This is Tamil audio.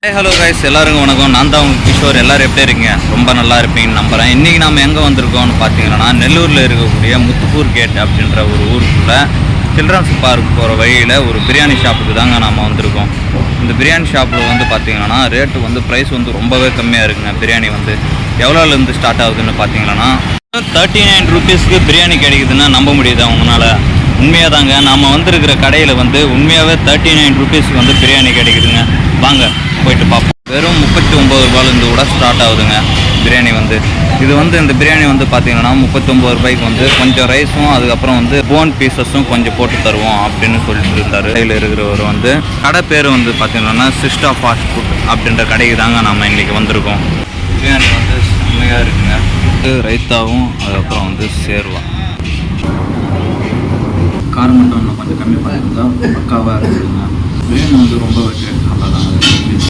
ஹலோ கைஸ், எல்லாருக்கும் வணக்கம். நான் தான் உங்கள் கிஷோர். எல்லோரும் எப்படி இருக்கீங்க? ரொம்ப நல்லா இருப்பீங்கன்னு நம்புகிறேன். இன்றைக்கி நம்ம எங்கே வந்திருக்கோம்னு பார்த்தீங்கன்னா, நெல்லூரில் இருக்கக்கூடிய முத்துப்பூர் கேட் அப்படின்ற ஒரு ஊருக்குள்ளே சில்ட்ரன்ஸ் பார்க் போகிற வழியில் ஒரு பிரியாணி ஷாப்புக்கு தாங்க நம்ம வந்திருக்கோம். இந்த பிரியாணி ஷாப்பில் வந்து பார்த்தீங்கன்னா ரேட்டு வந்து ப்ரைஸ் வந்து ரொம்பவே கம்மியாக இருக்குங்க. பிரியாணி வந்து எவ்வளோலேருந்து ஸ்டார்ட் ஆகுதுன்னு பார்த்தீங்கன்னா 39 ரூபீஸ்க்கு பிரியாணி கிடைக்குதுன்னா நம்ப முடியுதா உங்களால்? உண்மையாக தாங்க. நம்ம வந்திருக்கிற கடையில் வந்து உண்மையாகவே 39 ரூபீஸ்க்கு வந்து பிரியாணி கிடைக்குதுங்க. வாங்க போயிட்டு பார்ப்போம். வெறும் 39 ரூபாயிலேருந்து கூட ஸ்டார்ட் ஆகுதுங்க பிரியாணி வந்து. இது வந்து இந்த பிரியாணி வந்து பார்த்தீங்கன்னா 39 ரூபாய்க்கு வந்து கொஞ்சம் ரைஸும் அதுக்கப்புறம் வந்து போன் பீசஸும் கொஞ்சம் போட்டு தருவோம் அப்படின்னு சொல்லிட்டு இருந்தார். கடையில் இருக்கிறவர் வந்து கடை பேர் வந்து பார்த்தீங்கன்னா சிஸ்டா ஃபாஸ்ட் ஃபுட் அப்படின்ற கடைக்கு தாங்க நம்ம இன்றைக்கி வந்திருக்கோம். பிரியாணி வந்து செம்மையாக இருக்குங்க. ரைத்தாவும் அதுக்கப்புறம் வந்து சேர்வா காரம் மட்டும் இன்னும் கொஞ்சம் கம்மி பண்ணியிருந்தா பக்காவாக இருக்குதுங்க. பிரியாணி வந்து ரொம்ப வச்சு நல்லா தான்